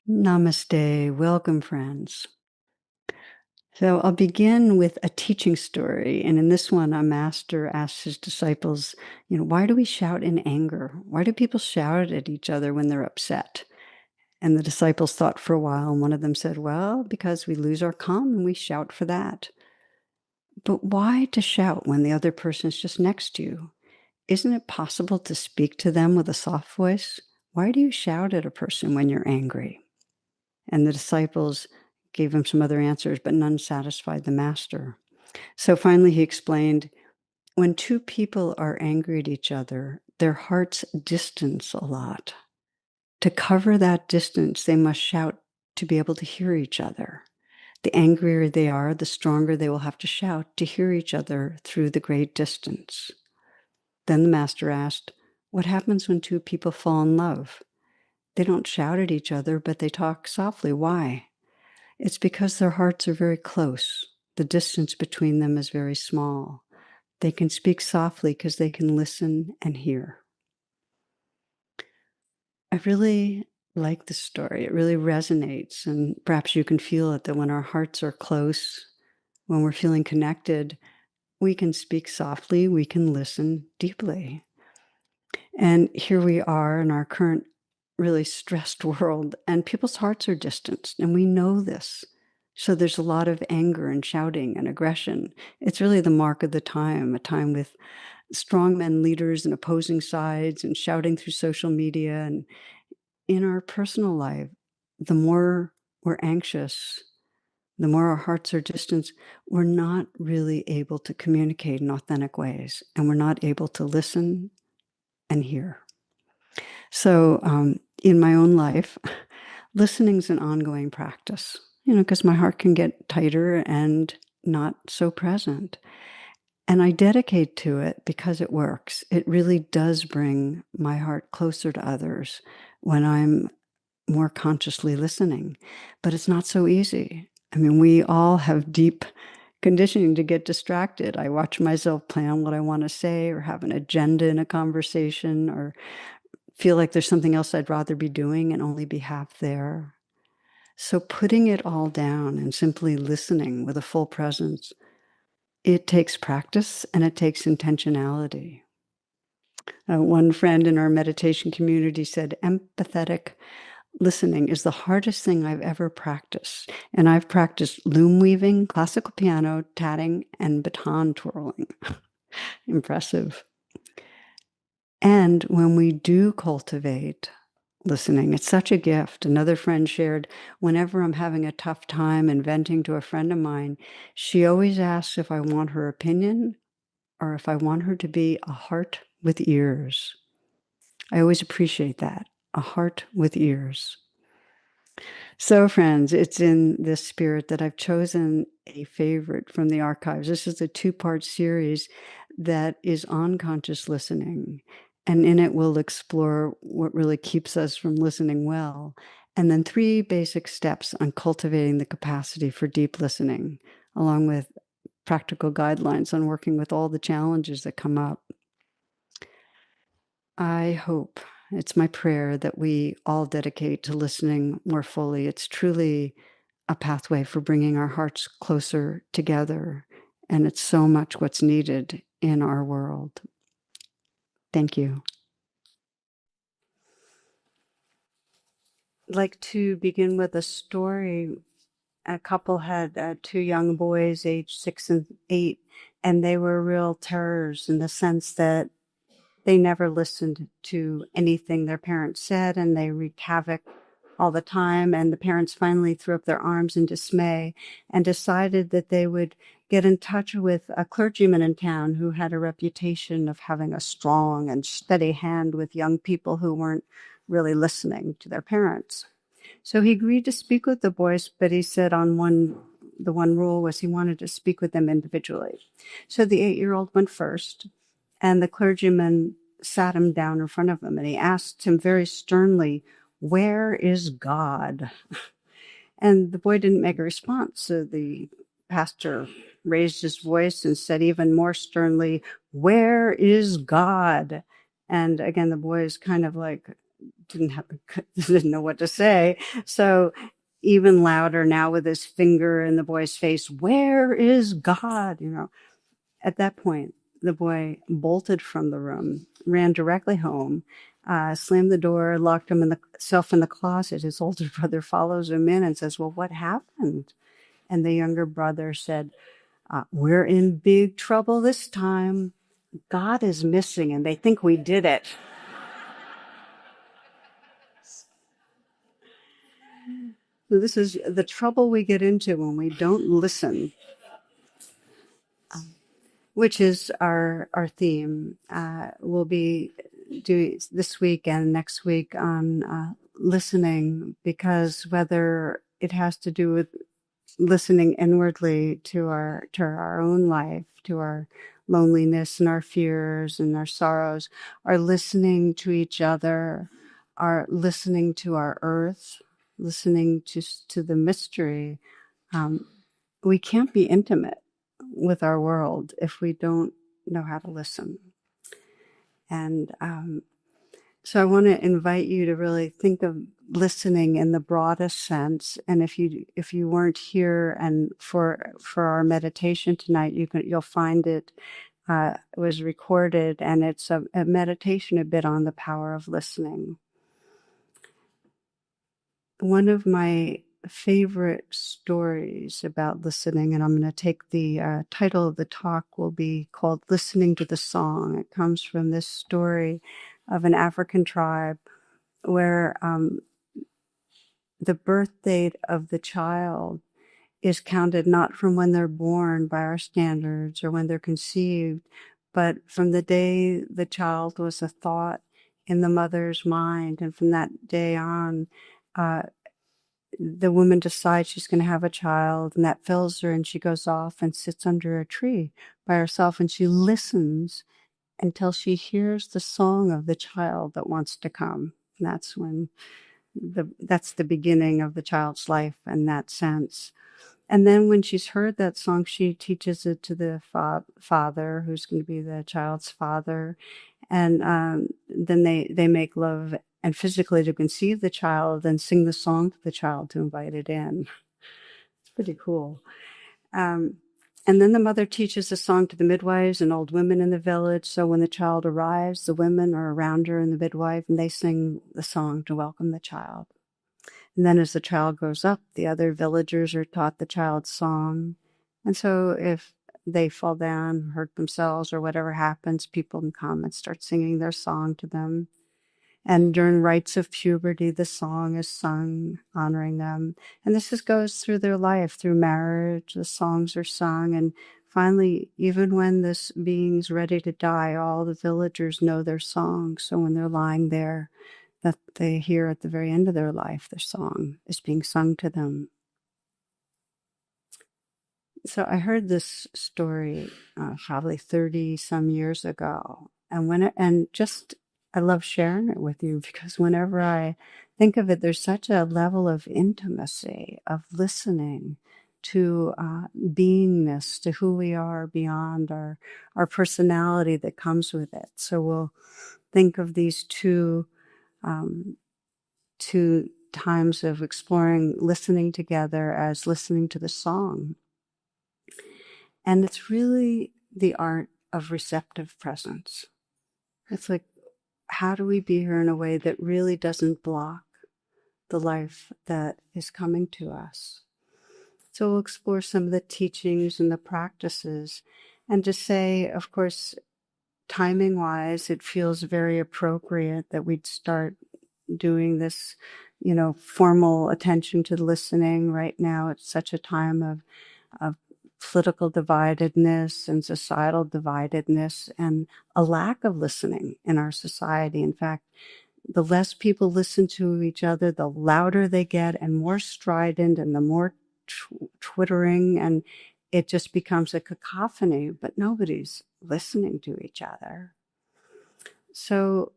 Namaste. Welcome, friends. So I'll begin with a teaching story. And in this one, a master asks his disciples, why do we shout in anger? Why do people shout at each other when they're upset? And the disciples thought for a while, and one of them said, well, because we lose our calm and we shout for that. But why to shout when the other person is just next to you? Isn't it possible to speak to them with a soft voice? Why do you shout at a person when you're angry? And the disciples gave him some other answers, but none satisfied the master. So finally he explained, when two people are angry at each other, their hearts distance a lot. To cover that distance, they must shout to be able to hear each other. The angrier they are, the stronger they will have to shout to hear each other through the great distance. Then the master asked, what happens when two people fall in love? They don't shout at each other, but they talk softly. Why? It's because their hearts are very close. The distance between them is very small. They can speak softly because they can listen and hear. I really like this story. It really resonates, and perhaps you can feel it, that when our hearts are close, when we're feeling connected, we can speak softly, we can listen deeply. And here we are in our current really stressed world, and people's hearts are distanced, and we know this. So there's a lot of anger and shouting and aggression. It's really the mark of the time, a time with strongmen leaders and opposing sides and shouting through social media. And in our personal life, the more we're anxious, the more our hearts are distanced, we're not really able to communicate in authentic ways, and we're not able to listen and hear. So in my own life, listening is an ongoing practice, because my heart can get tighter and not so present. And I dedicate to it because it works. It really does bring my heart closer to others when I'm more consciously listening. But it's not so easy. I mean, we all have deep conditioning to get distracted. I watch myself plan what I want to say, or have an agenda in a conversation, or feel like there's something else I'd rather be doing and only be half there. So putting it all down and simply listening with a full presence, it takes practice and it takes intentionality. One friend in our meditation community said, empathetic listening is the hardest thing I've ever practiced. And I've practiced loom weaving, classical piano, tatting, and baton twirling. Impressive. And when we do cultivate listening, it's such a gift. Another friend shared, whenever I'm having a tough time and venting to a friend of mine, she always asks if I want her opinion or if I want her to be a heart with ears. I always appreciate that, a heart with ears. So, friends, it's in this spirit that I've chosen a favorite from the archives. This is a two-part series that is on conscious listening. And in it, we'll explore what really keeps us from listening well. And then 3 basic steps on cultivating the capacity for deep listening, along with practical guidelines on working with all the challenges that come up. I hope, it's my prayer, that we all dedicate to listening more fully. It's truly a pathway for bringing our hearts closer together, and it's so much what's needed in our world. Thank you. I'd like to begin with a story. A couple had 2 young boys, aged 6 and 8, and they were real terrors in the sense that they never listened to anything their parents said, and they wreaked havoc all the time. And the parents finally threw up their arms in dismay and decided that they would get in touch with a clergyman in town who had a reputation of having a strong and steady hand with young people who weren't really listening to their parents. So he agreed to speak with the boys, but he said the one rule was he wanted to speak with them individually. So the 8-year-old went first, and the clergyman sat him down in front of him, and he asked him very sternly, "Where is God?" And the boy didn't make a response, so the pastor raised his voice and said even more sternly, "Where is God?" And again, the boys kind of like didn't know what to say. So even louder now with his finger in the boy's face, where is God? At that point, the boy bolted from the room, ran directly home, slammed the door, locked himself in the closet. His older brother follows him in and says, well, what happened? And the younger brother said, we're in big trouble this time. God is missing and they think we did it. So this is the trouble we get into when we don't listen, which is our theme. We'll be doing this week and next week on listening, because whether it has to do with listening inwardly to our own life, to our loneliness and our fears and our sorrows, our listening to each other, our listening to our earth, listening to the mystery. We can't be intimate with our world if we don't know how to listen. And so I want to invite you to really think of listening in the broadest sense. And if you weren't here and for our meditation tonight, you'll find it. It was recorded, and it's a meditation a bit on the power of listening. One of my favorite stories about listening, and I'm going to take the title of the talk will be called Listening to the Song. It comes from this story of an African tribe where the birth date of the child is counted not from when they're born by our standards or when they're conceived, but from the day the child was a thought in the mother's mind. And from that day on, the woman decides she's going to have a child, and that fills her, and she goes off and sits under a tree by herself, and she listens until she hears the song of the child that wants to come. And that's the beginning of the child's life in that sense. And then when she's heard that song, she teaches it to the father, who's going to be the child's father. And then they make love and physically to conceive the child and sing the song to the child to invite it in. It's pretty cool. And then the mother teaches the song to the midwives and old women in the village. So when the child arrives, the women are around her and the midwife, and they sing the song to welcome the child. And then as the child grows up, the other villagers are taught the child's song. And so if they fall down, hurt themselves, or whatever happens, people can come and start singing their song to them. And during rites of puberty, the song is sung, honoring them. And this goes through their life, through marriage, the songs are sung. And finally, even when this being's ready to die, all the villagers know their song. So when they're lying there, that they hear at the very end of their life, their song is being sung to them. So I heard this story probably 30 some years ago. And I love sharing it with you, because whenever I think of it, there's such a level of intimacy, of listening to beingness, to who we are beyond our personality that comes with it. So we'll think of these two times of exploring listening together as listening to the song. And it's really the art of receptive presence. It's like, how do we be here in a way that really doesn't block the life that is coming to us? So we'll explore some of the teachings and the practices. And to say, of course, timing-wise, it feels very appropriate that we'd start doing this, formal attention to listening right now. It's such a time of political dividedness and societal dividedness and a lack of listening in our society. In fact, the less people listen to each other, the louder they get and more strident and the more twittering, and it just becomes a cacophony, but nobody's listening to each other. So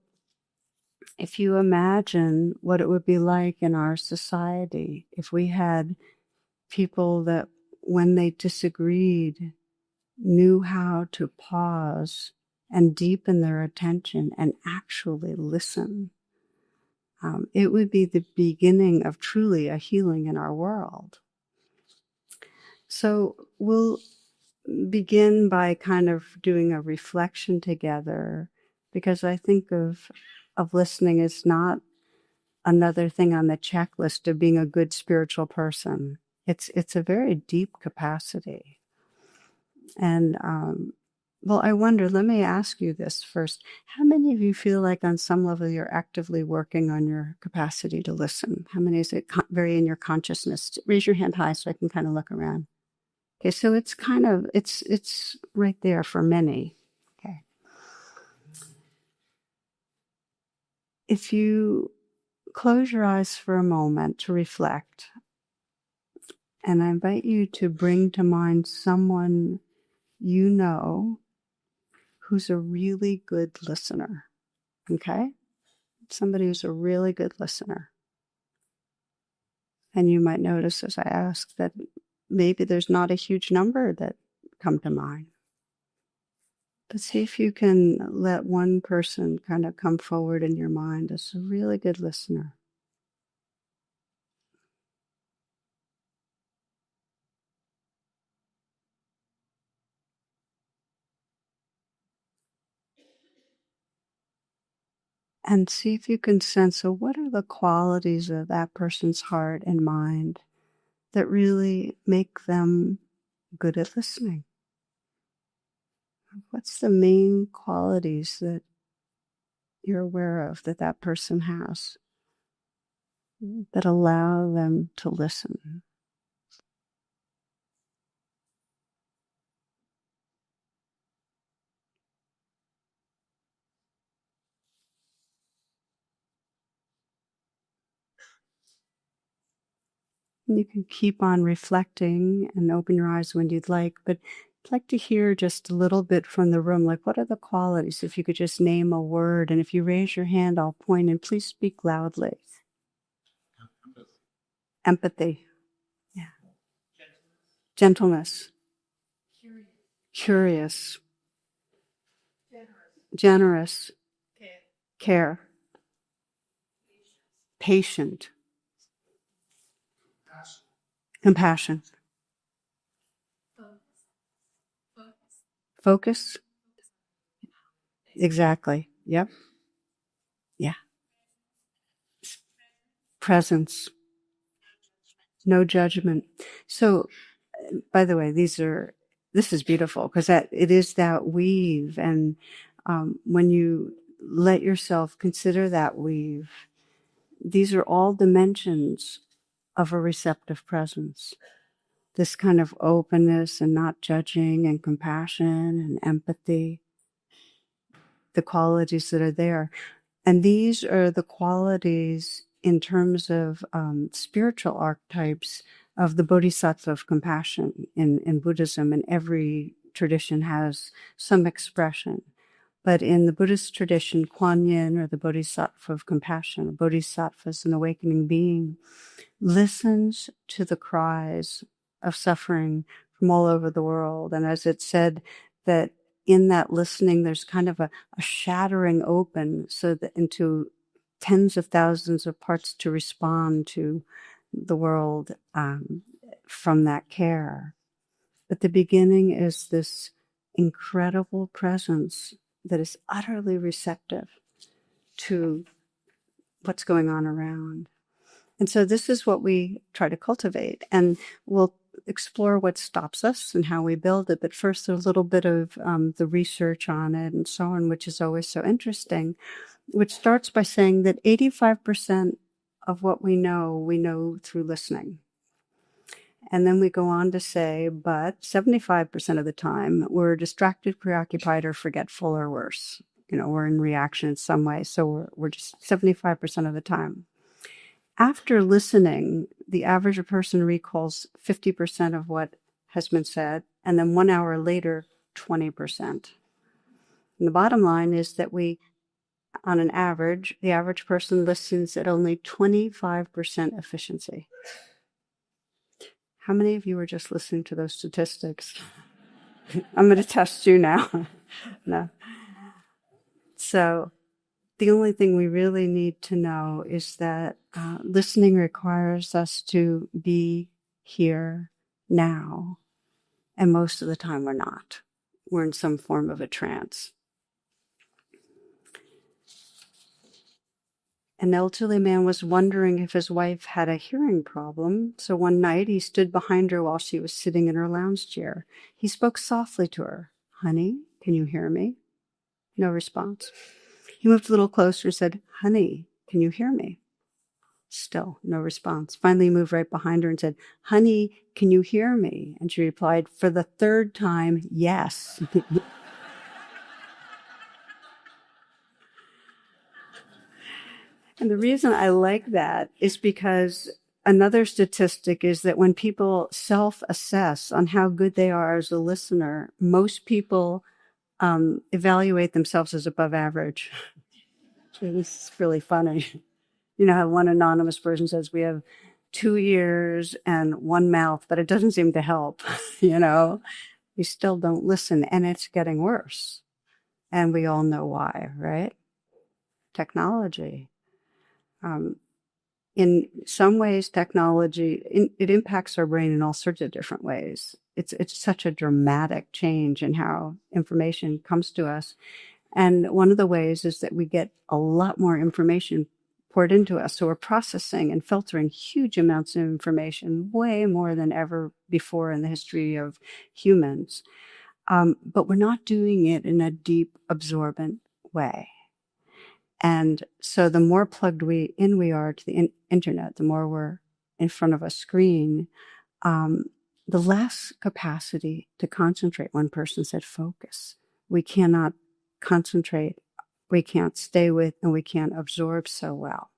if you imagine what it would be like in our society if we had people that, when they disagreed, knew how to pause and deepen their attention and actually listen. it would be the beginning of truly a healing in our world. So we'll begin by kind of doing a reflection together, because I think of listening as not another thing on the checklist of being a good spiritual person. It's a very deep capacity. And well, I wonder, let me ask you this first. How many of you feel like on some level you're actively working on your capacity to listen? How many is it very in your consciousness? Raise your hand high so I can kind of look around. Okay, so it's kind of, it's right there for many. Okay. If you close your eyes for a moment to reflect, and I invite you to bring to mind someone you know who's a really good listener, okay? Somebody who's a really good listener. And you might notice as I ask that maybe there's not a huge number that come to mind. But see if you can let one person kind of come forward in your mind as a really good listener. And see if you can sense, so what are the qualities of that person's heart and mind that really make them good at listening? What's the main qualities that you're aware of that that person has that allow them to listen? And you can keep on reflecting and open your eyes when you'd like, but I'd like to hear just a little bit from the room, like what are the qualities? If you could just name a word, and if you raise your hand, I'll point, and please speak loudly. Empathy. Yeah. Gentleness. Curious. Generous. Care. Patient. Compassion. Focus. Exactly. Yep. Yeah. Presence. No judgment. So, by the way, this is beautiful because it is that weave. And when you let yourself consider that weave, these are all dimensions of a receptive presence. This kind of openness and not judging and compassion and empathy, the qualities that are there. And these are the qualities in terms of spiritual archetypes of the bodhisattva of compassion in Buddhism, and every tradition has some expression. But in the Buddhist tradition, Kuan Yin, or the bodhisattva of compassion, a bodhisattva is an awakening being, listens to the cries of suffering from all over the world. And as it said, that in that listening, there's kind of a shattering open so that into tens of thousands of parts to respond to the world from that care. But the beginning is this incredible presence that is utterly receptive to what's going on around. And so this is what we try to cultivate. And we'll explore what stops us and how we build it. But first, a little bit of the research on it and so on, which is always so interesting, which starts by saying that 85% of what we know through listening. And then we go on to say, but 75% of the time, we're distracted, preoccupied, or forgetful, or worse. We're in reaction in some way. So we're just 75% of the time. After listening, the average person recalls 50% of what has been said, and then 1 hour later, 20%. And the bottom line is that on an average, the average person listens at only 25% efficiency. How many of you were just listening to those statistics? I'm going to test you now. No. So The only thing we really need to know is that listening requires us to be here now. And most of the time we're not. We're in some form of a trance. An elderly man was wondering if his wife had a hearing problem, so one night he stood behind her while she was sitting in her lounge chair. He spoke softly to her. "Honey, can you hear me?" No response. He moved a little closer and said, "Honey, can you hear me?" Still no response. Finally, he moved right behind her and said, "Honey, can you hear me?" And she replied for the third time, "Yes." And the reason I like that is because another statistic is that when people self-assess on how good they are as a listener, most people evaluate themselves as above average. So this is really funny. You know how one anonymous person says we have 2 ears and one mouth, but it doesn't seem to help. You know, we still don't listen, and it's getting worse. And we all know why, right? Technology. In some ways, technology, it impacts our brain in all sorts of different ways. It's such a dramatic change in how information comes to us. And one of the ways is that we get a lot more information poured into us. So we're processing and filtering huge amounts of information, way more than ever before in the history of humans. But we're not doing it in a deep, absorbent way. And so the more plugged we are to the internet, the more we're in front of a screen, the less capacity to concentrate. One person said focus. We cannot concentrate, we can't stay with, and we can't absorb so well.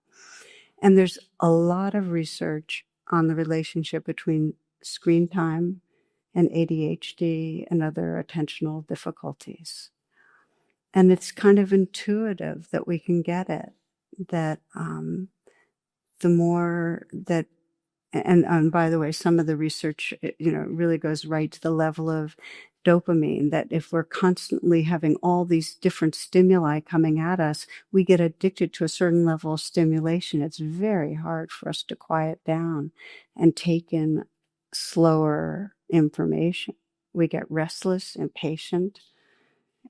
And there's a lot of research on the relationship between screen time and ADHD and other attentional difficulties. And it's kind of intuitive that we can get it, that the more that, and by the way, some of the research, really goes right to the level of dopamine, that if we're constantly having all these different stimuli coming at us, we get addicted to a certain level of stimulation. It's very hard for us to quiet down and take in slower information. We get restless, impatient.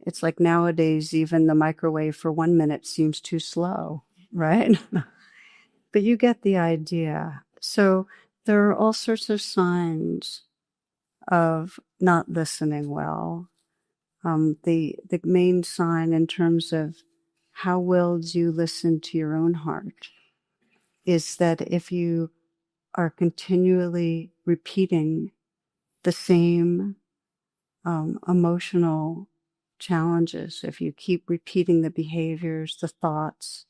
It's like nowadays, even the microwave for 1 minute seems too slow, right? But you get the idea. So there are all sorts of signs of not listening well. The main sign in terms of how well do you listen to your own heart is that if you are continually repeating the same emotional challenges, if you keep repeating the behaviors, the thoughts,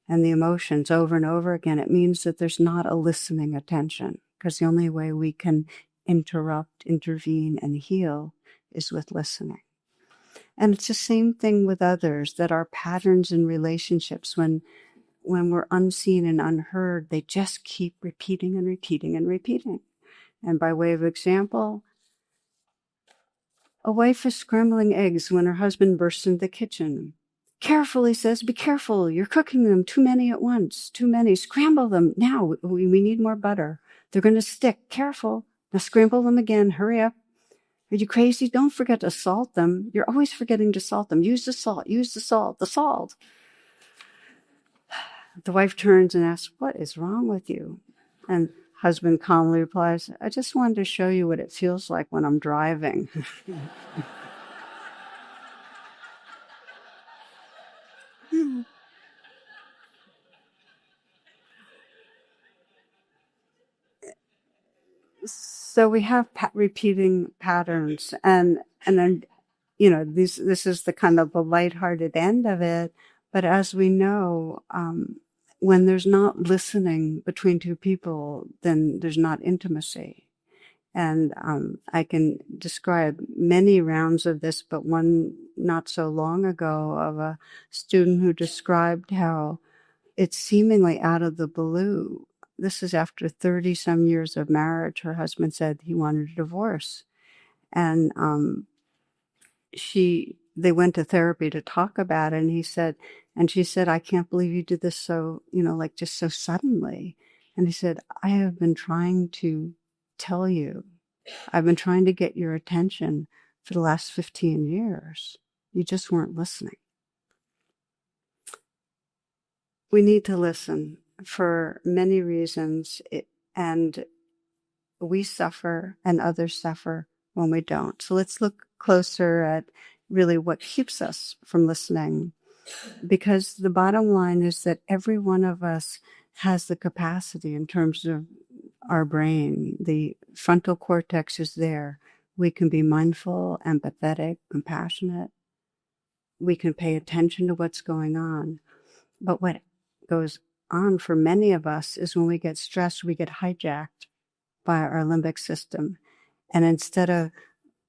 and the emotions over and over again, it means that there's not a listening attention, because the only way we can interrupt, intervene, and heal is with listening. And it's the same thing with others, that our patterns in relationships, when we're unseen and unheard, they just keep repeating and repeating and repeating. And by way of example, a wife is scrambling eggs when her husband bursts into the kitchen. "Careful," he says, "be careful. You're cooking them too many at once. Too many. Scramble them. Now, we need more butter. They're going to stick. Careful. Now scramble them again. Hurry up. Are you crazy? Don't forget to salt them. You're always forgetting to salt them. Use the salt. Use the salt. The salt." The wife turns and asks, "What is wrong with you?" And husband calmly replies, "I just wanted to show you what it feels like when I'm driving." So we have repeating patterns, and then this is the kind of the lighthearted end of it. But as we know, when there's not listening between two people, then there's not intimacy. And I can describe many rounds of this, but one not so long ago of a student who described how it's seemingly out of the blue. This is after 30 some years of marriage. Her husband said he wanted a divorce. And they went to therapy to talk about it. And he said, And she said, I can't believe you did this so, like just so suddenly. And he said, I have been trying to tell you, I've been trying to get your attention for the last 15 years. You just weren't listening. We need to listen for many reasons, and we suffer and others suffer when we don't. So let's look closer at really what keeps us from listening. Because the bottom line is that every one of us has the capacity in terms of our brain. The frontal cortex is there. We can be mindful, empathetic, compassionate. We can pay attention to what's going on. But what goes on for many of us is when we get stressed, we get hijacked by our limbic system. And instead of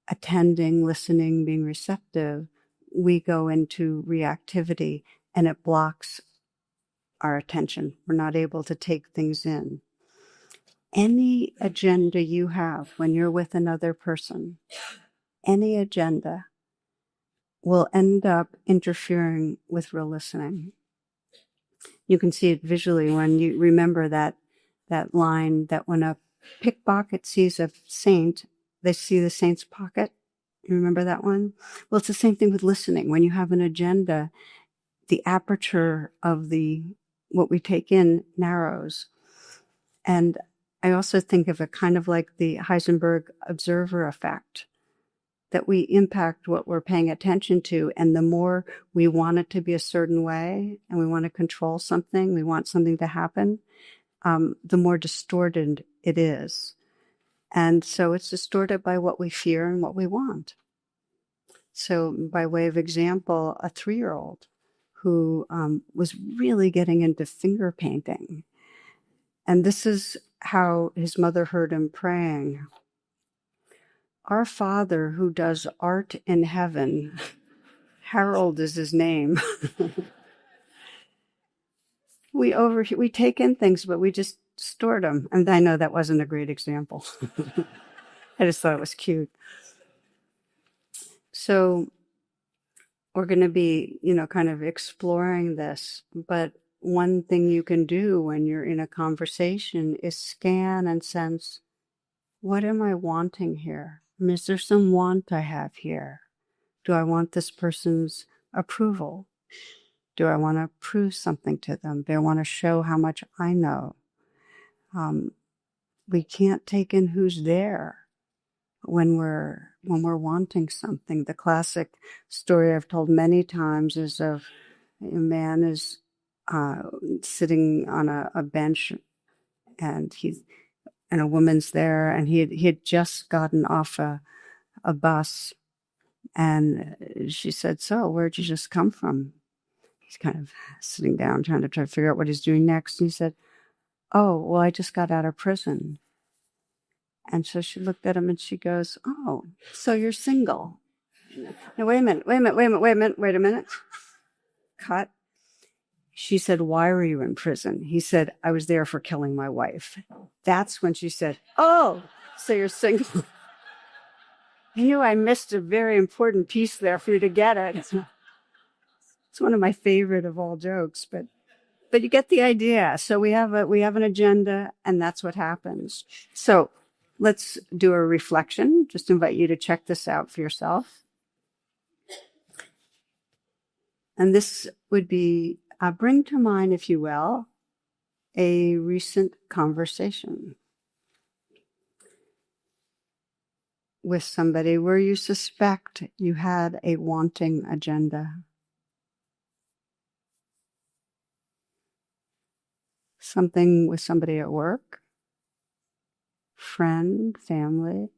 attending, listening, being receptive, we go into reactivity, and it blocks our attention. We're not able to take things in. Any agenda you have when you're with another person, any agenda will end up interfering with real listening. You can see it visually when you remember that line that when a pickpocket sees a saint, they see the saint's pocket. You remember that one? Well, it's the same thing with listening. When you have an agenda, the aperture of what we take in narrows. And I also think of it kind of like the Heisenberg observer effect, that we impact what we're paying attention to. And the more we want it to be a certain way and we want to control something, we want something to happen, the more distorted it is. And so it's distorted by what we fear and what we want. So by way of example, a 3-year-old who was really getting into finger painting. And this is how his mother heard him praying. Our Father who does art in heaven, Harold is his name. We take in things, but we just distort them. And I know that wasn't a great example. I just thought it was cute. So we're going to be, kind of exploring this. But one thing you can do when you're in a conversation is scan and sense, what am I wanting here? Is there some want I have here? Do I want this person's approval? Do I want to prove something to them? Do I want to show how much I know? We can't take in who's there when we're wanting something. The classic story I've told many times is of a man is sitting on a bench, and a woman's there, and he had just gotten off a bus, and she said, "So, where'd you just come from?" He's kind of sitting down, trying to figure out what he's doing next. And he said, "Oh, well, I just got out of prison." And so she looked at him and she goes, "Oh, so you're single?" Now, wait a minute. Cut. She said, "Why were you in prison?" He said, "I was there for killing my wife." That's when she said, "Oh, so you're single." I knew I missed a very important piece there for you to get it. It's one of my favorite of all jokes, but you get the idea. So we have an agenda, and that's what happens. So let's do a reflection. Just invite you to check this out for yourself. And this would be, bring to mind, if you will, a recent conversation with somebody where you suspect you had a wanting agenda. Something with somebody at work, friend, family.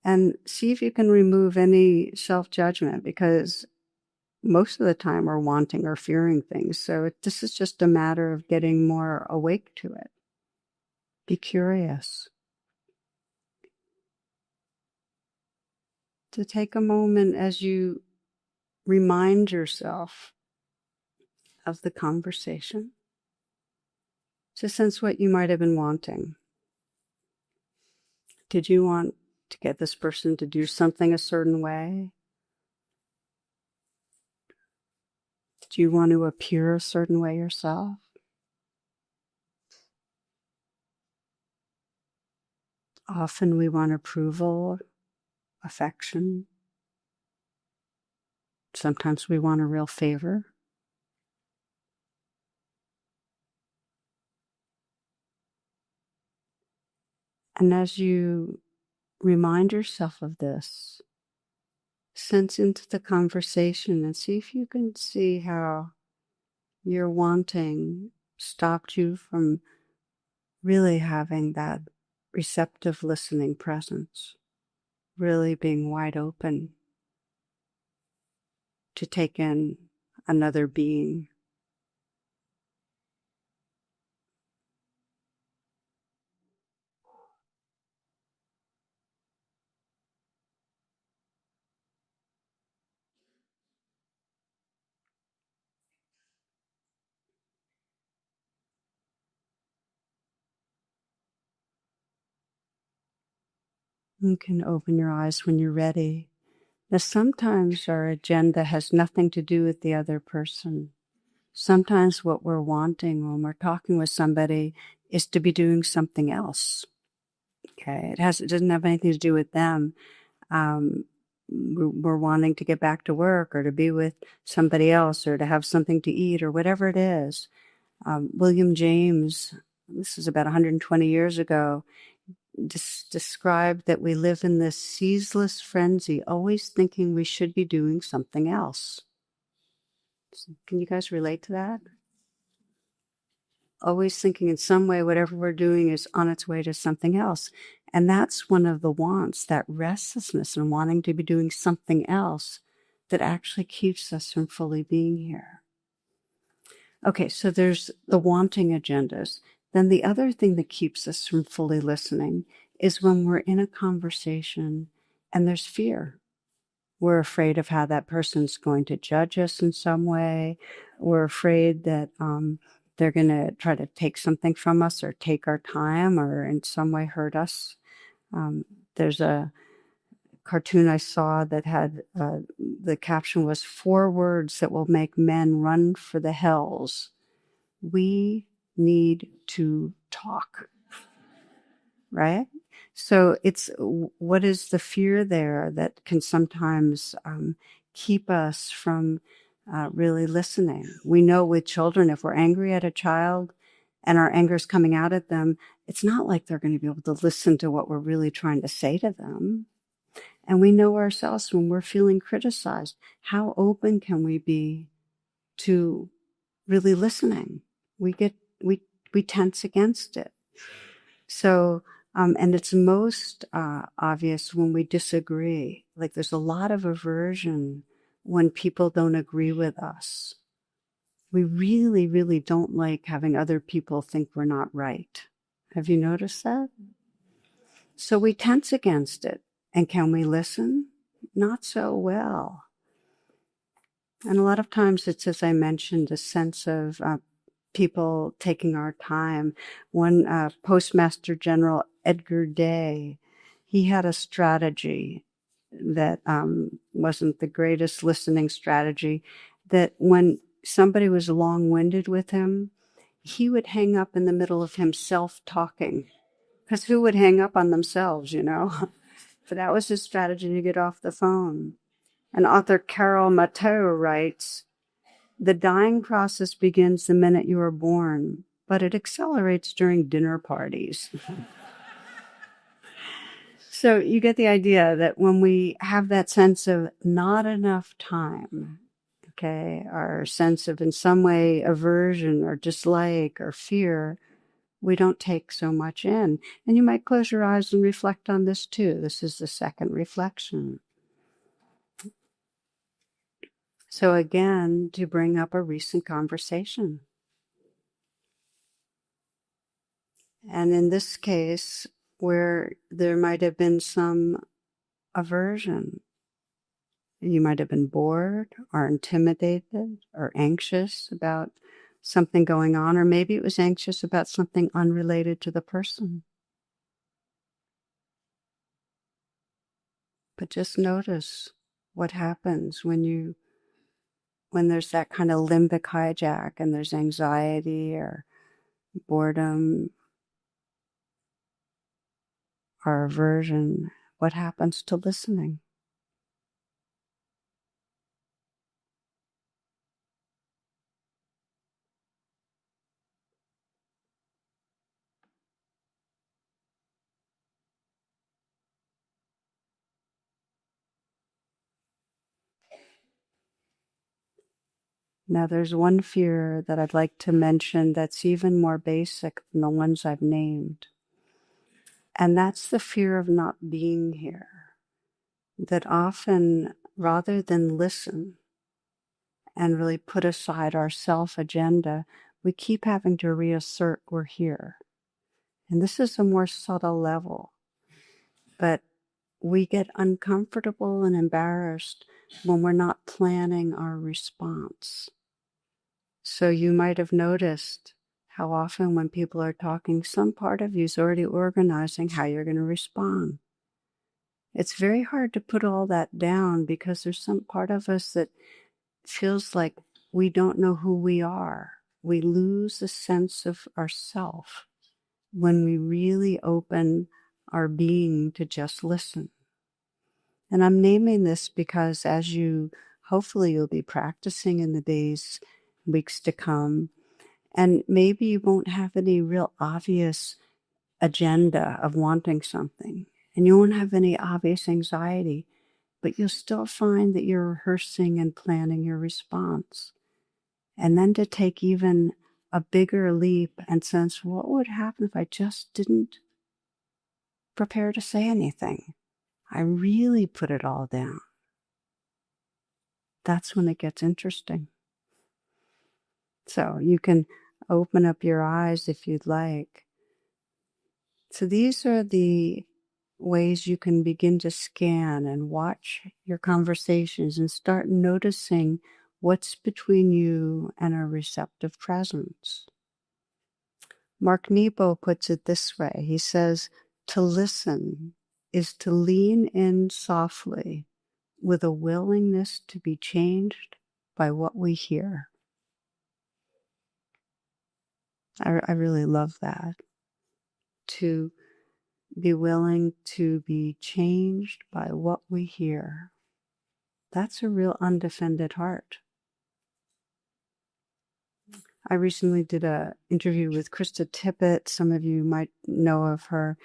And see if you can remove any self-judgment, because most of the time we're wanting or fearing things. So this is just a matter of getting more awake to it. Be curious. To take a moment as you remind yourself of the conversation, to sense what you might have been wanting. Did you want to get this person to do something a certain way? Do you want to appear a certain way yourself? Often we want approval, affection. Sometimes we want a real favor. And as you remind yourself of this, sense into the conversation and see if you can see how your wanting stopped you from really having that receptive listening presence, really being wide open to take in another being. You can open your eyes when you're ready. Now, sometimes our agenda has nothing to do with the other person. Sometimes what we're wanting when we're talking with somebody is to be doing something else. Okay, it doesn't have anything to do with them. We're wanting to get back to work or to be with somebody else or to have something to eat or whatever it is. William James, this is about 120 years ago, described that we live in this ceaseless frenzy, always thinking we should be doing something else. Can you guys relate to that? Always thinking in some way whatever we're doing is on its way to something else. And that's one of the wants, that restlessness and wanting to be doing something else that actually keeps us from fully being here. Okay, so there's the wanting agendas. Then the other thing that keeps us from fully listening is when we're in a conversation and there's fear. We're afraid of how that person's going to judge us in some way. We're afraid that they're going to try to take something from us or take our time or in some way hurt us. There's a cartoon I saw that had the caption was 4 words that will make men run for the hells. We need to talk, right? So it's what is the fear there that can sometimes keep us from really listening? We know with children, if we're angry at a child and our anger is coming out at them, it's not like they're going to be able to listen to what we're really trying to say to them. And we know ourselves when we're feeling criticized. How open can we be to really listening? We tense against it. So, and it's most obvious when we disagree. Like there's a lot of aversion when people don't agree with us. We really, really don't like having other people think we're not right. Have you noticed that? So we tense against it. And can we listen? Not so well. And a lot of times it's, as I mentioned, a sense of people taking our time. One Postmaster General, Edgar Day, he had a strategy that wasn't the greatest listening strategy, that when somebody was long-winded with him, he would hang up in the middle of himself talking. Because who would hang up on themselves, you know? But that was his strategy to get off the phone. And author Carol Mateo writes, the dying process begins the minute you are born, but it accelerates during dinner parties. So you get the idea that when we have that sense of not enough time, okay, our sense of in some way aversion or dislike or fear, we don't take so much in. And you might close your eyes and reflect on this too. This is the second reflection. So again, to bring up a recent conversation. And in this case, where there might have been some aversion, you might have been bored or intimidated or anxious about something going on, or maybe it was anxious about something unrelated to the person. But just notice what happens when you when there's that kind of limbic hijack and there's anxiety or boredom or aversion, what happens to listening? Now, there's one fear that I'd like to mention that's even more basic than the ones I've named, and that's the fear of not being here. That often, rather than listen and really put aside our self-agenda, we keep having to reassert we're here. And this is a more subtle level, but we get uncomfortable and embarrassed when we're not planning our response. So you might have noticed how often when people are talking, some part of you is already organizing how you're going to respond. It's very hard to put all that down because there's some part of us that feels like we don't know who we are. We lose a sense of ourself when we really open our being to just listen. And I'm naming this because as you, hopefully you'll be practicing in the days, weeks to come, and maybe you won't have any real obvious agenda of wanting something, and you won't have any obvious anxiety, but you'll still find that you're rehearsing and planning your response. And then to take even a bigger leap and sense, what would happen if I just didn't prepare to say anything? I really put it all down. That's when it gets interesting. So you can open up your eyes if you'd like. So these are the ways you can begin to scan and watch your conversations and start noticing what's between you and a receptive presence. Mark Nebo puts it this way. He says, to listen is to lean in softly with a willingness to be changed by what we hear. I really love that. To be willing to be changed by what we hear. That's a real undefended heart. I recently did an interview with Krista Tippett. Some of you might know of her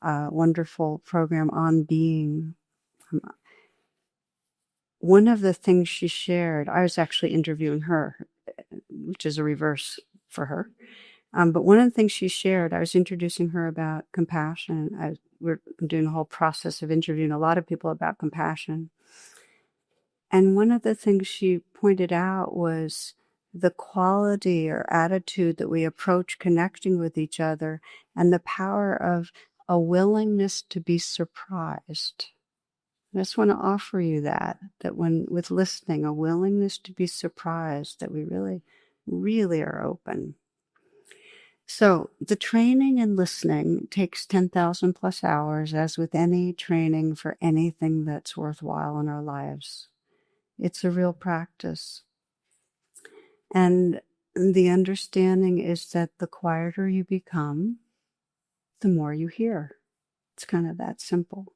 wonderful program On Being. One of the things she shared, I was actually interviewing her, which is a reverse for her. But one of the things she shared, I was introducing her about compassion. We're doing a whole process of interviewing a lot of people about compassion. And one of the things she pointed out was the quality or attitude that we approach connecting with each other and the power of a willingness to be surprised. I just want to offer you that when with listening, a willingness to be surprised, that we really, really are open. So the training in listening takes 10,000 plus hours, as with any training for anything that's worthwhile in our lives. It's a real practice. And the understanding is that the quieter you become, the more you hear. It's kind of that simple.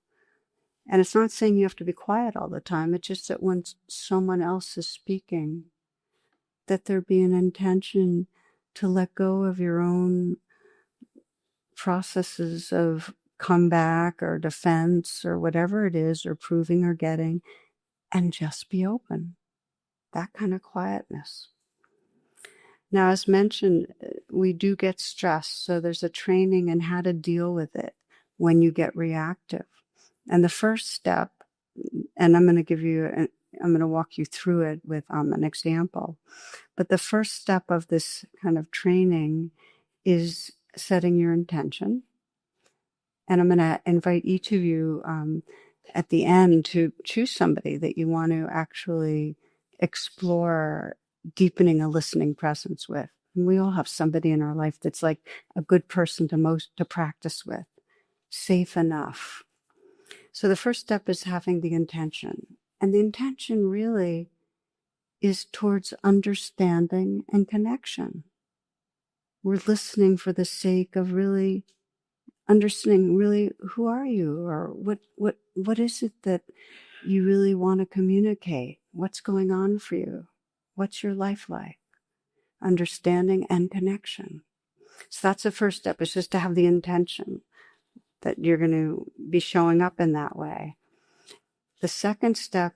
And it's not saying you have to be quiet all the time. It's just that when someone else is speaking, that there be an intention to let go of your own processes of comeback or defense or whatever it is, or proving or getting, and just be open. That kind of quietness. Now, as mentioned, we do get stressed, so there's a training in how to deal with it when you get reactive. And the first step, and I'm going to walk you through it with an example. But the first step of this kind of training is setting your intention. And I'm going to invite each of you at the end to choose somebody that you want to actually explore deepening a listening presence with. And we all have somebody in our life that's like a good person to practice with, safe enough. So the first step is having the intention. And the intention really is towards understanding and connection. We're listening for the sake of really understanding, really, who are you? Or what is it that you really want to communicate? What's going on for you? What's your life like? Understanding and connection. So that's the first step, is just to have the intention that you're going to be showing up in that way. The second step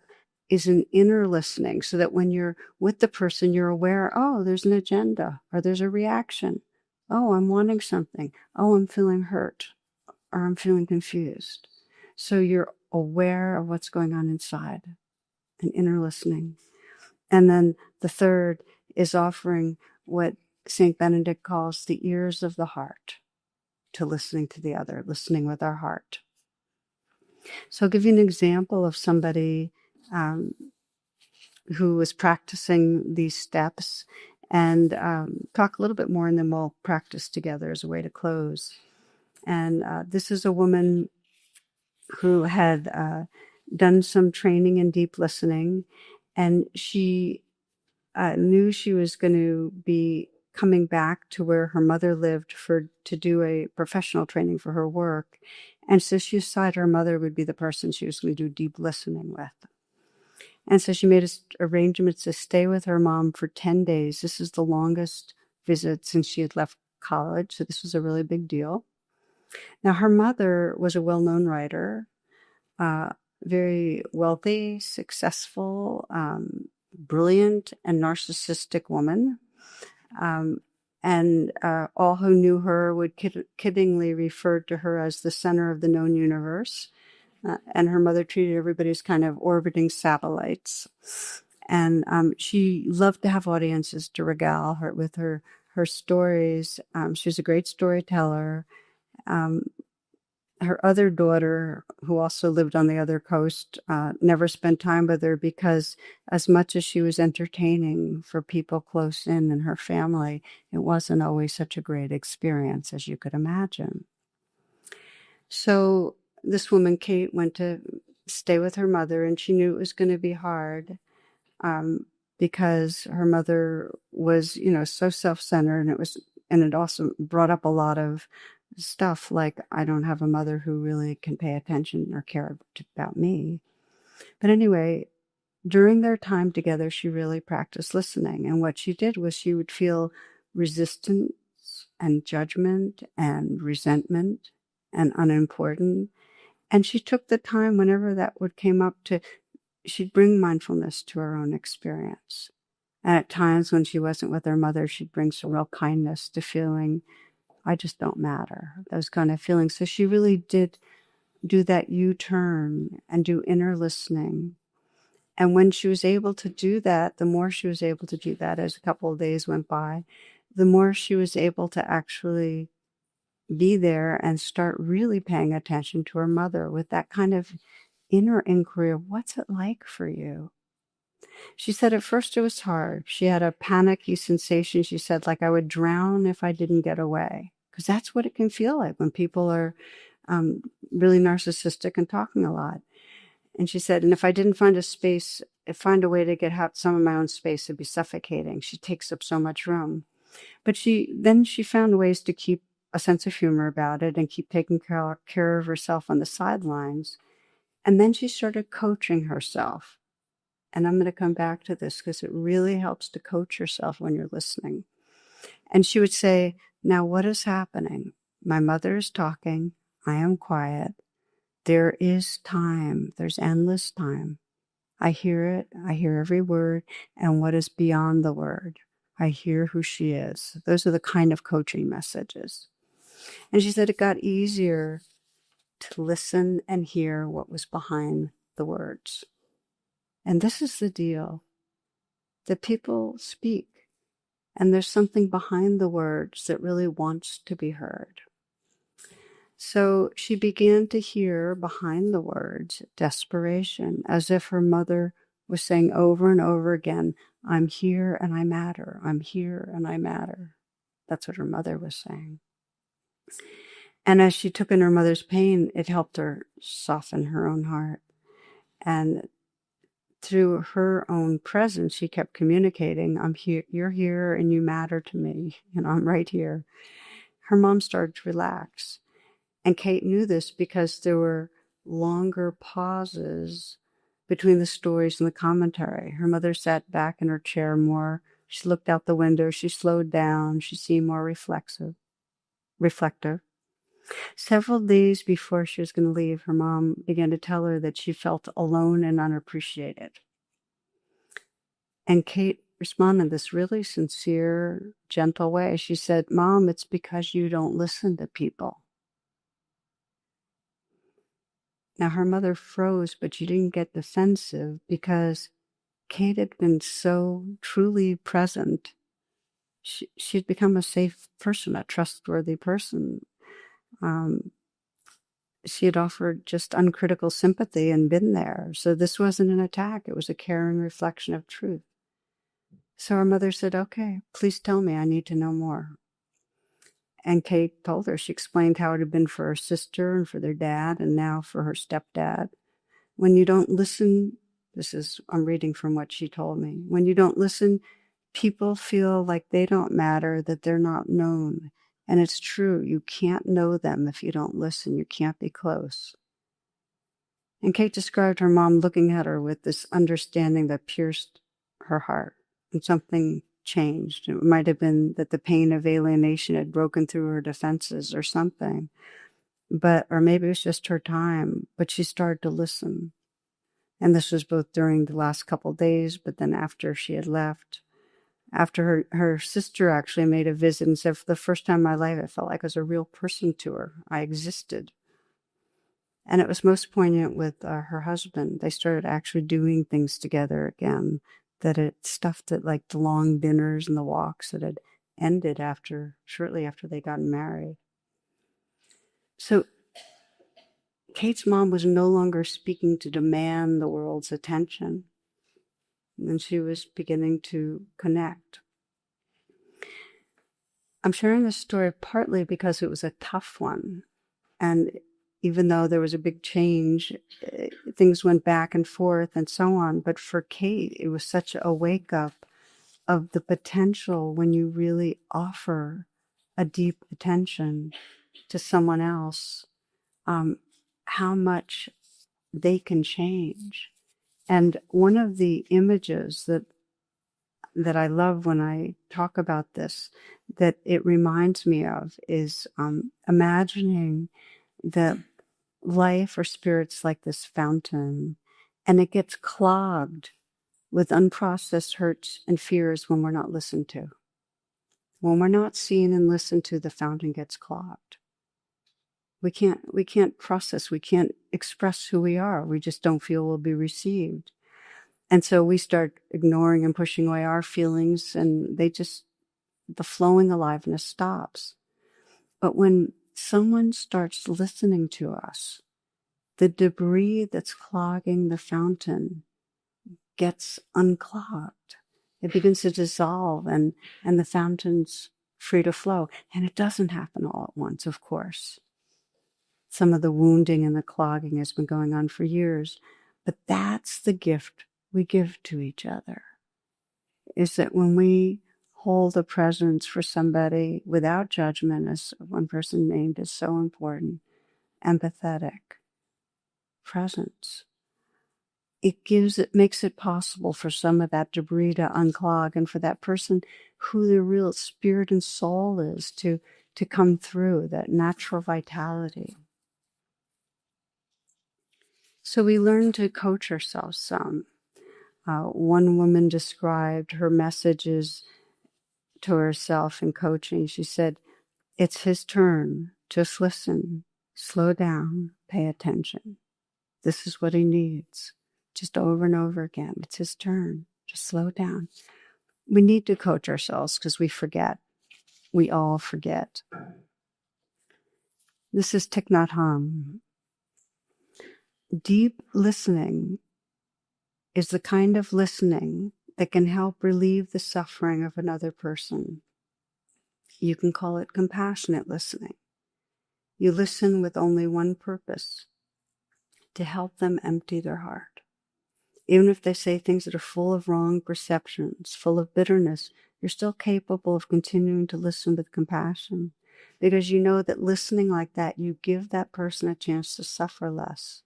is an inner listening, so that when you're with the person, you're aware, oh, there's an agenda, or there's a reaction. Oh, I'm wanting something. Oh, I'm feeling hurt, or I'm feeling confused. So you're aware of what's going on inside, an inner listening. And then the third is offering what St. Benedict calls the ears of the heart, to listening to the other, listening with our heart. So I'll give you an example of somebody who was practicing these steps, and talk a little bit more, and then we'll practice together as a way to close. And this is a woman who had done some training in deep listening, and she knew she was going to be coming back to where her mother lived to do a professional training for her work. And so she decided her mother would be the person she was going to do deep listening with. And so she made arrangements to stay with her mom for 10 days. This is the longest visit since she had left college, so this was a really big deal. Now, her mother was a well-known writer, very wealthy, successful, brilliant, and narcissistic woman. And all who knew her would kiddingly refer to her as the center of the known universe. And her mother treated everybody as kind of orbiting satellites. And she loved to have audiences to regale her with her stories. She was a great storyteller. Her other daughter, who also lived on the other coast, never spent time with her, because as much as she was entertaining for people close in her family, it wasn't always such a great experience as you could imagine. So this woman, Kate, went to stay with her mother, and she knew it was going to be hard, because her mother was, so self-centered, and it also brought up a lot of stuff like, I don't have a mother who really can pay attention or care about me. But anyway, during their time together, she really practiced listening. And what she did was she would feel resistance and judgment and resentment and unimportant. And she took the time, whenever that would came up, she'd bring mindfulness to her own experience. And at times when she wasn't with her mother, she'd bring some real kindness to feeling, I just don't matter, those kind of feelings. So she really did do that U-turn and do inner listening. And when she was able to do that, the more she was able to do that as a couple of days went by, the more she was able to actually be there and start really paying attention to her mother with that kind of inner inquiry of, what's it like for you? She said at first it was hard. She had a panicky sensation. She said, like I would drown if I didn't get away. Because that's what it can feel like when people are really narcissistic and talking a lot. And she said, and if I didn't find find a way to get some of my own space, it'd be suffocating. She takes up so much room. But she found ways to keep a sense of humor about it and keep taking care of herself on the sidelines. And then she started coaching herself. And I'm going to come back to this because it really helps to coach yourself when you're listening. And she would say, now what is happening? My mother is talking. I am quiet. There is time. There's endless time. I hear it. I hear every word. And what is beyond the word? I hear who she is. Those are the kind of coaching messages. And she said it got easier to listen and hear what was behind the words. And this is the deal, that people speak, and there's something behind the words that really wants to be heard. So she began to hear behind the words desperation, as if her mother was saying over and over again, I'm here and I matter. I'm here and I matter. That's what her mother was saying. And as she took in her mother's pain, it helped her soften her own heart and through her own presence, she kept communicating, I'm here, you're here, and you matter to me. I'm right here. Her mom started to relax. And Kate knew this because there were longer pauses between the stories and the commentary. Her mother sat back in her chair more. She looked out the window. She slowed down. She seemed more reflective. Several days before she was going to leave, her mom began to tell her that she felt alone and unappreciated. And Kate responded in this really sincere, gentle way. She said, Mom, it's because you don't listen to people. Now, her mother froze, but she didn't get defensive because Kate had been so truly present. She'd become a safe person, a trustworthy person. She had offered just uncritical sympathy and been there. So this wasn't an attack. It was a caring reflection of truth. So her mother said, okay, please tell me. I need to know more. And Kate told her. She explained how it had been for her sister and for their dad and now for her stepdad. When you don't listen, I'm reading from what she told me. When you don't listen, people feel like they don't matter, that they're not known. And it's true. You can't know them if you don't listen. You can't be close. And Kate described her mom looking at her with this understanding that pierced her heart. And something changed. It might have been that the pain of alienation had broken through her defenses or something. Or maybe it was just her time. But she started to listen. And this was both during the last couple of days, but then after she had left. After her sister actually made a visit and said, for the first time in my life, I felt like I was a real person to her. I existed. And it was most poignant with her husband. They started actually doing things together again. Stuff that like the long dinners and the walks that had ended shortly after they got married. So Kate's mom was no longer speaking to demand the world's attention. And she was beginning to connect. I'm sharing this story partly because it was a tough one. And even though there was a big change, things went back and forth and so on. But for Kate, it was such a wake up of the potential when you really offer a deep attention to someone else, how much they can change. And one of the images that I love when I talk about this, that it reminds me of, is imagining that life or spirit's like this fountain, and it gets clogged with unprocessed hurts and fears when we're not listened to. When we're not seen and listened to, the fountain gets clogged. We can't process, we can't express who we are. We just don't feel we'll be received. And so we start ignoring and pushing away our feelings, and the flowing aliveness stops. But when someone starts listening to us, the debris that's clogging the fountain gets unclogged. It begins to dissolve, and the fountain's free to flow. And it doesn't happen all at once, of course. Some of the wounding and the clogging has been going on for years. But that's the gift we give to each other, is that when we hold a presence for somebody without judgment, as one person named is so important, empathetic presence, it makes it possible for some of that debris to unclog, and for that person who the real spirit and soul is to come through, that natural vitality. So we learn to coach ourselves some. One woman described her messages to herself in coaching. She said, it's his turn. Just listen, slow down, pay attention. This is what he needs. Just over and over again. It's his turn. Just slow down. We need to coach ourselves because we forget. We all forget. This is Thich Nhat Hanh. Deep listening is the kind of listening that can help relieve the suffering of another person. You can call it compassionate listening. You listen with only one purpose: to help them empty their heart. Even if they say things that are full of wrong perceptions, full of bitterness, you're still capable of continuing to listen with compassion, because you know that listening like that, you give that person a chance to suffer less.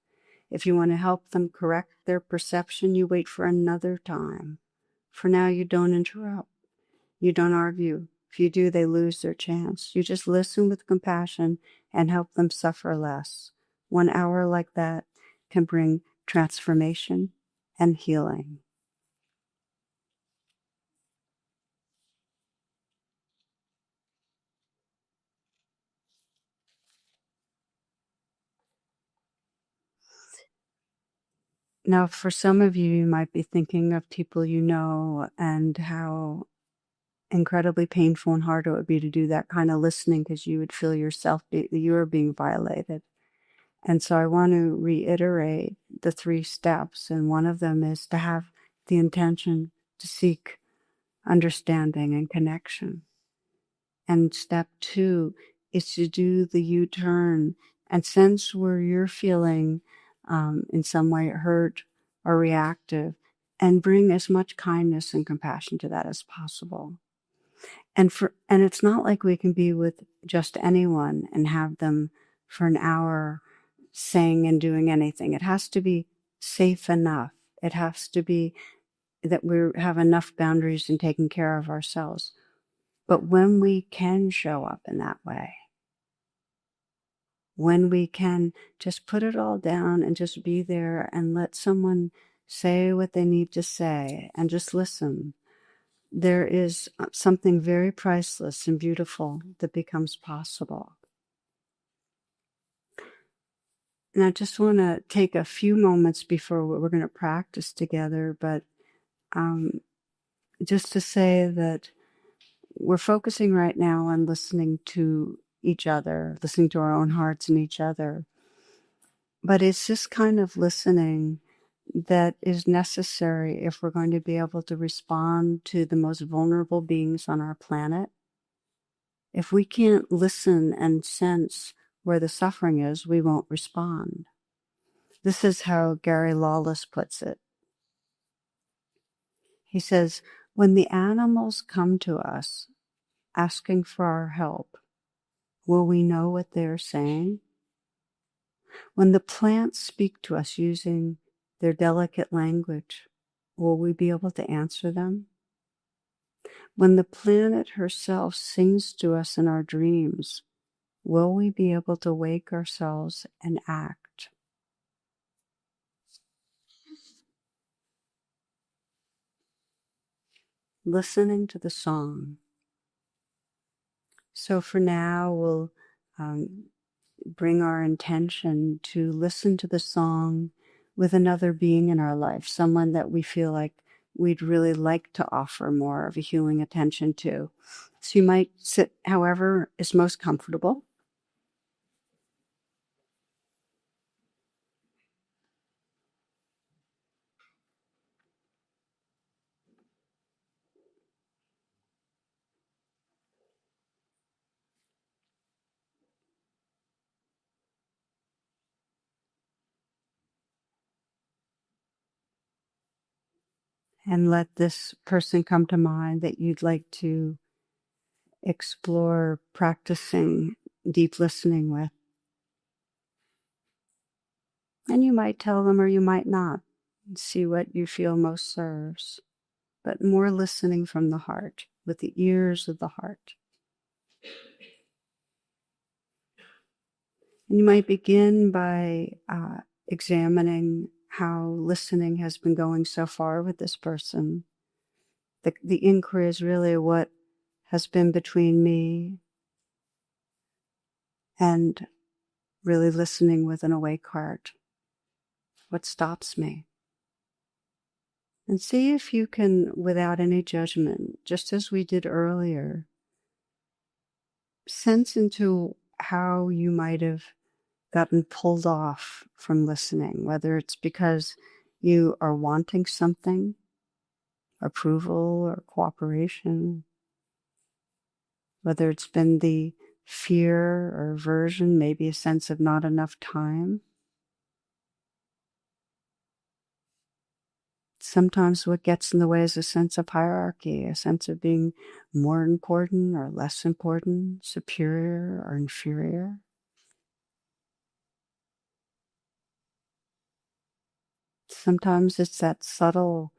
If you want to help them correct their perception, you wait for another time. For now, you don't interrupt. You don't argue. If you do, they lose their chance. You just listen with compassion and help them suffer less. 1 hour like that can bring transformation and healing. Now, for some of you, you might be thinking of people you know and how incredibly painful and hard it would be to do that kind of listening, because you would feel yourself, you are being violated. And so I want to reiterate the 3 steps. And one of them is to have the intention to seek understanding and connection. And step 2 is to do the U-turn and sense where you're feeling in some way hurt or reactive, and bring as much kindness and compassion to that as possible. And it's not like we can be with just anyone and have them for an hour saying and doing anything. It has to be safe enough. It has to be that we have enough boundaries in taking care of ourselves. But when we can show up in that way, when we can just put it all down and just be there and let someone say what they need to say and just listen, there is something very priceless and beautiful that becomes possible. And I just want to take a few moments before we're going to practice together, but just to say that we're focusing right now on listening to each other, listening to our own hearts and each other. But it's this kind of listening that is necessary if we're going to be able to respond to the most vulnerable beings on our planet. If we can't listen and sense where the suffering is, we won't respond. This is how Gary Lawless puts it. He says, when the animals come to us asking for our help, will we know what they're saying? When the plants speak to us using their delicate language, will we be able to answer them? When the planet herself sings to us in our dreams, will we be able to wake ourselves and act? Listening to the song. So for now, we'll bring our intention to listen to the song with another being in our life, someone that we feel like we'd really like to offer more of a healing attention to. So you might sit however is most comfortable. And let this person come to mind that you'd like to explore practicing deep listening with. And you might tell them or you might not. See what you feel most serves. But more listening from the heart, with the ears of the heart. And you might begin by examining how listening has been going so far with this person. The inquiry is really what has been between me, and really listening with an awake heart. What stops me? And see if you can, without any judgment, just as we did earlier, sense into how you might have gotten pulled off from listening, whether it's because you are wanting something, approval or cooperation, whether it's been the fear or aversion, maybe a sense of not enough time. Sometimes what gets in the way is a sense of hierarchy, a sense of being more important or less important, superior or inferior. Sometimes it's that subtle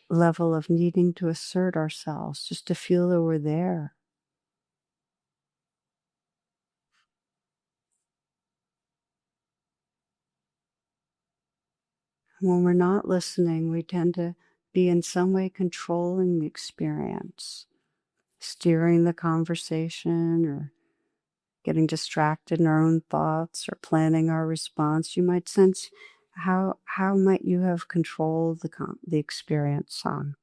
level of needing to assert ourselves, just to feel that we're there. When we're not listening, we tend to be in some way controlling the experience, steering the conversation, or getting distracted in our own thoughts, or planning our response. You might sense how might you have controlled the experience on.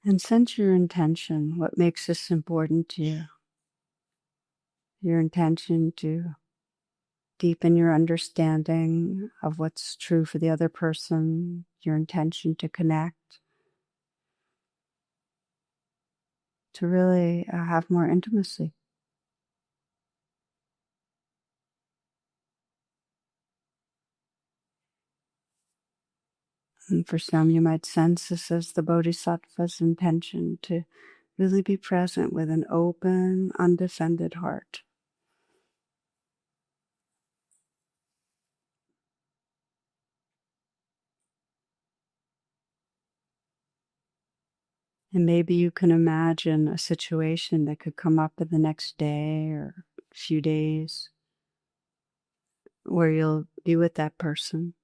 And sense your intention, what makes this important to you. Your intention to deepen your understanding of what's true for the other person, your intention to connect, to really have more intimacy. And for some, you might sense this as the Bodhisattva's intention to really be present with an open, undefended heart. And maybe you can imagine a situation that could come up in the next day or few days where you'll be with that person.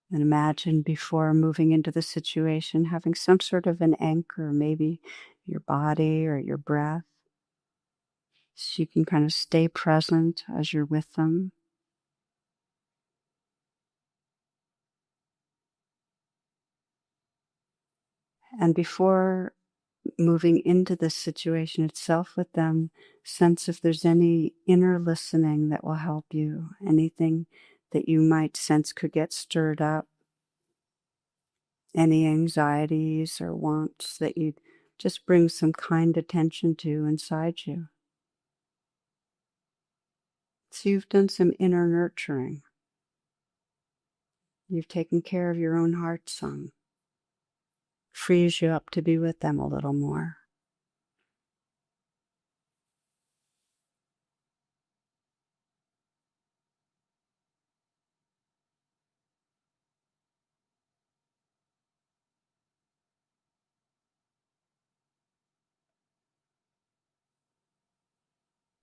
And imagine before moving into the situation having some sort of an anchor, maybe your body or your breath, so you can kind of stay present as you're with them. And before moving into the situation itself with them, sense if there's any inner listening that will help you, anything that you might sense could get stirred up, any anxieties or wants that you just bring some kind attention to inside you. So you've done some inner nurturing. You've taken care of your own heart some. Frees you up to be with them a little more.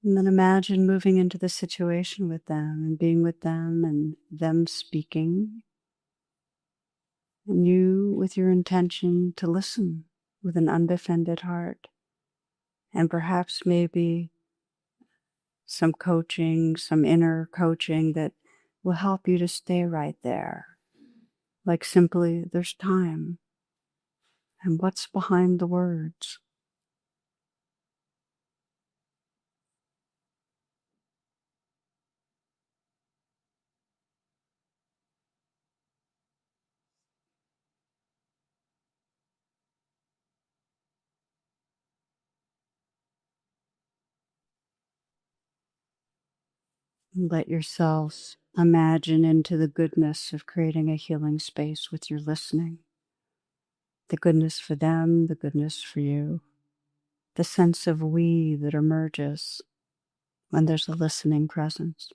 And then imagine moving into the situation with them and being with them and them speaking. And you with your intention to listen with an undefended heart. And perhaps maybe some coaching, some inner coaching that will help you to stay right there. Like simply, there's time. And what's behind the words? Let yourselves imagine into the goodness of creating a healing space with your listening. The goodness for them, the goodness for you. The sense of we that emerges when there's a listening presence.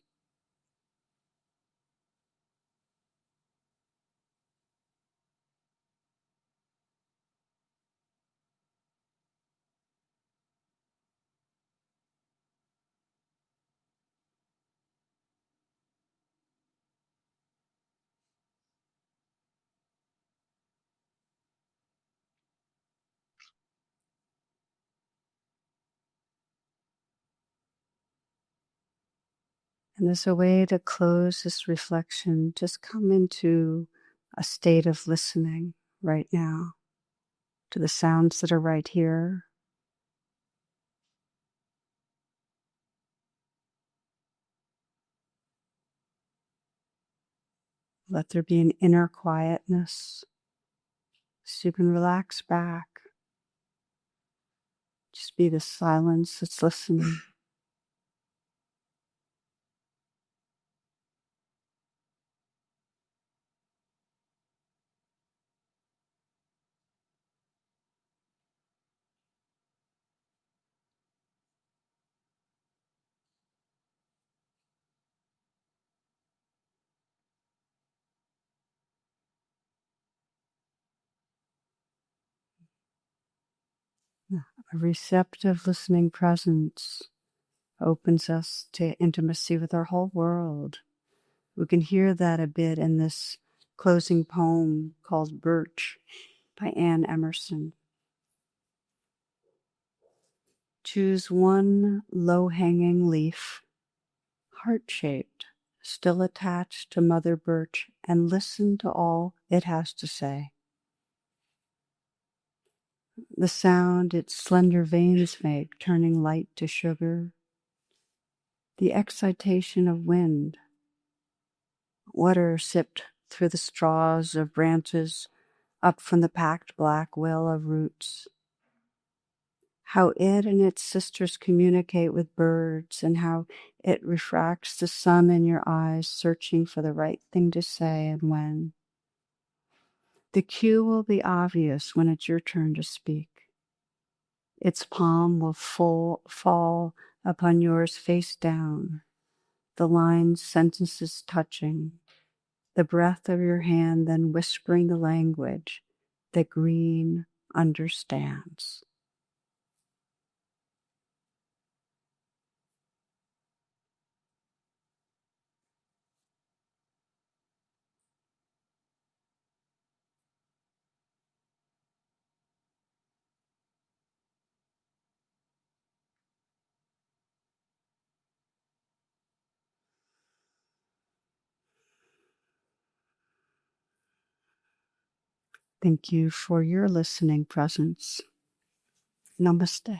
And as a way to close this reflection, just come into a state of listening right now to the sounds that are right here, Let there be an inner quietness so you can relax back. Just be the silence that's listening. A receptive listening presence opens us to intimacy with our whole world. We can hear that a bit in this closing poem called Birch by Anne Emerson. Choose one low-hanging leaf, heart-shaped, still attached to Mother Birch, and listen to all it has to say. The sound its slender veins make, turning light to sugar. The excitation of wind. Water sipped through the straws of branches up from the packed black well of roots. How it and its sisters communicate with birds, and how it refracts the sun in your eyes, searching for the right thing to say and when. The cue will be obvious when it's your turn to speak. Its palm will fall upon yours face down, the lines, sentences touching, the breath of your hand then whispering the language that green understands. Thank you for your listening presence. Namaste.